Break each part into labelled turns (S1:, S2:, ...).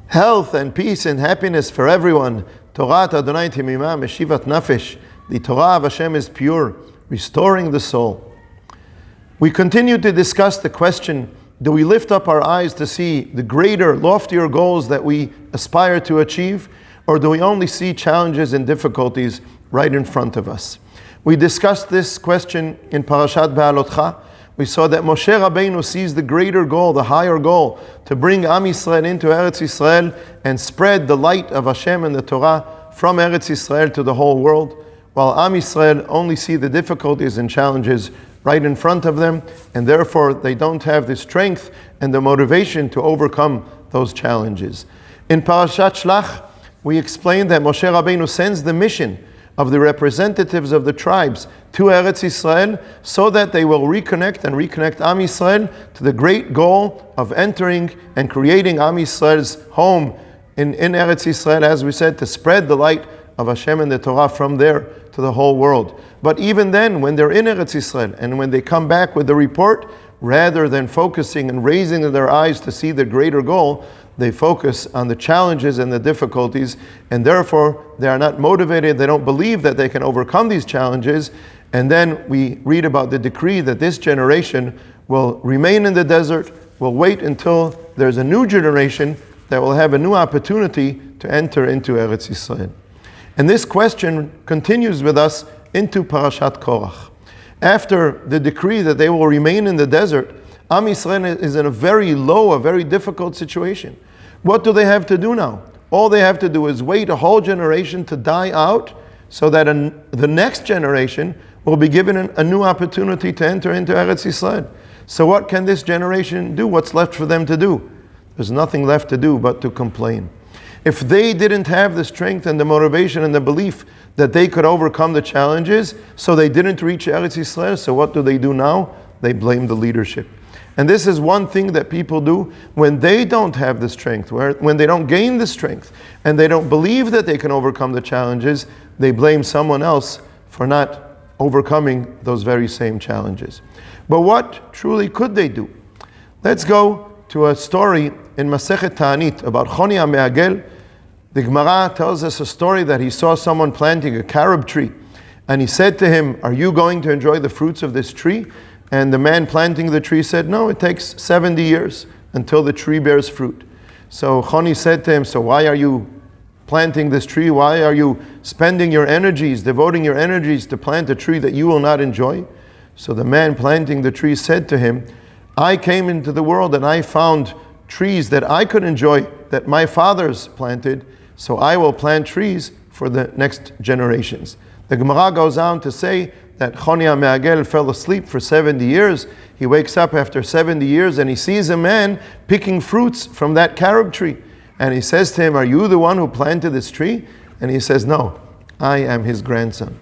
S1: Health and peace and happiness for everyone. Torah Adonai Timimah Meshivat Nafesh. The Torah of Hashem is pure, restoring the soul. We continue to discuss the question, do we lift up our eyes to see the greater, loftier goals that we aspire to achieve, or do we only see challenges and difficulties right in front of us? We discussed this question in Parashat Korach. We saw that Moshe Rabbeinu sees the greater goal, the higher goal, to bring Am Yisrael into Eretz Yisrael and spread the light of Hashem and the Torah from Eretz Yisrael to the whole world, while Am Yisrael only see the difficulties and challenges right in front of them, and therefore they don't have the strength and the motivation to overcome those challenges. In Parashat Shlach, we explained that Moshe Rabbeinu sends the mission of the representatives of the tribes to Eretz Yisrael so that they will reconnect Am Yisrael to the great goal of entering and creating Am Yisrael's home in Eretz Yisrael, as we said, to spread the light of Hashem and the Torah from there to the whole world. But even then, when they're in Eretz Yisrael and when they come back with the report, rather than focusing and raising their eyes to see the greater goal, they focus on the challenges and the difficulties, and therefore they are not motivated, they don't believe that they can overcome these challenges. And then we read about the decree that this generation will remain in the desert, will wait until there's a new generation that will have a new opportunity to enter into Eretz Yisrael. And this question continues with us into Parashat Korach. After the decree that they will remain in the desert, Am Yisrael is in a very low, a very difficult situation. What do they have to do now? All they have to do is wait a whole generation to die out so that the next generation will be given a new opportunity to enter into Eretz Yisrael. So what can this generation do? What's left for them to do? There's nothing left to do but to complain. If they didn't have the strength and the motivation and the belief that they could overcome the challenges, so they didn't reach Eretz Yisrael, so what do now? They blame the leadership. And this is one thing that people do when they don't have the strength, when they don't gain the strength, and they don't believe that they can overcome the challenges, they blame someone else for not overcoming those very same challenges. But what truly could they do? Let's go to a story in Masechet Ta'anit about Choni HaMe'agel. The Gemara tells us a story that he saw someone planting a carob tree, and he said to him, "Are you going to enjoy the fruits of this tree?" And the man planting the tree said, "No, it takes 70 years until the tree bears fruit." So Choni said to him, "So why are you planting this tree? Why are you spending your energies, devoting your energies to plant a tree that you will not enjoy?" So the man planting the tree said to him, "I came into the world and I found trees that I could enjoy, that my fathers planted, so I will plant trees for the next generations." The Gemara goes on to say that Choni HaMe'agel fell asleep for 70 years. He wakes up after 70 years and he sees a man picking fruits from that carob tree. And he says to him, "Are you the one who planted this tree?" And he says, "No, I am his grandson."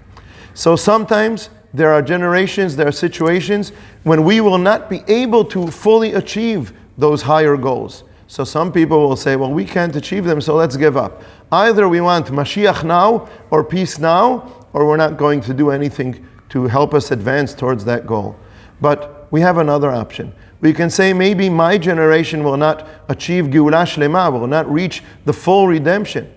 S1: So sometimes there are generations, there are situations when we will not be able to fully achieve those higher goals. So some people will say, "Well, we can't achieve them, so let's give up. Either we want Mashiach now or peace now, or we're not going to do anything to help us advance towards that goal." But we have another option. We can say maybe my generation will not achieve Geulah Shlema, will not reach the full redemption,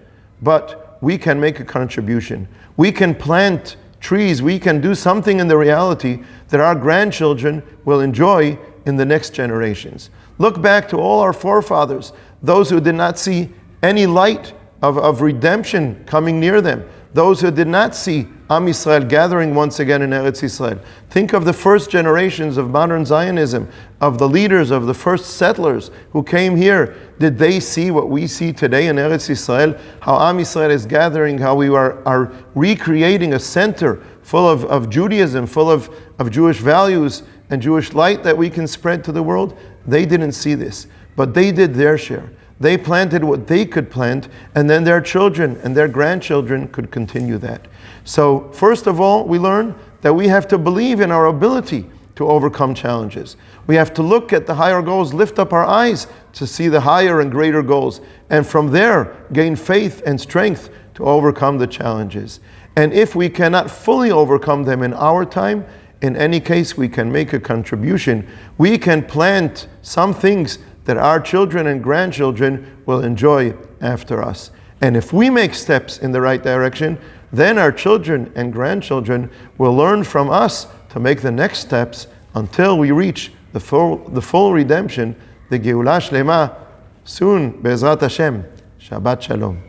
S1: but we can make a contribution. We can plant trees, we can do something in the reality that our grandchildren will enjoy in the next generations. Look back to all our forefathers, those who did not see any light of redemption coming near them, those who did not see Am Yisrael gathering once again in Eretz Yisrael. Think of the first generations of modern Zionism, of the leaders, of the first settlers who came here. Did they see what we see today in Eretz Yisrael? How Am Yisrael is gathering, how we are recreating a center full of Judaism, full of Jewish values and Jewish light that we can spread to the world? They didn't see this, but they did their share. They planted what they could plant, and then their children and their grandchildren could continue that. So first of all, we learn that we have to believe in our ability to overcome challenges. We have to look at the higher goals, lift up our eyes to see the higher and greater goals, and from there gain faith and strength to overcome the challenges. And if we cannot fully overcome them in our time, in any case we can make a contribution. We can plant some things that our children and grandchildren will enjoy after us. And if we make steps in the right direction, then our children and grandchildren will learn from us to make the next steps until we reach the full redemption, the Geulah Shlema, soon, Be'ezrat Hashem. Shabbat Shalom.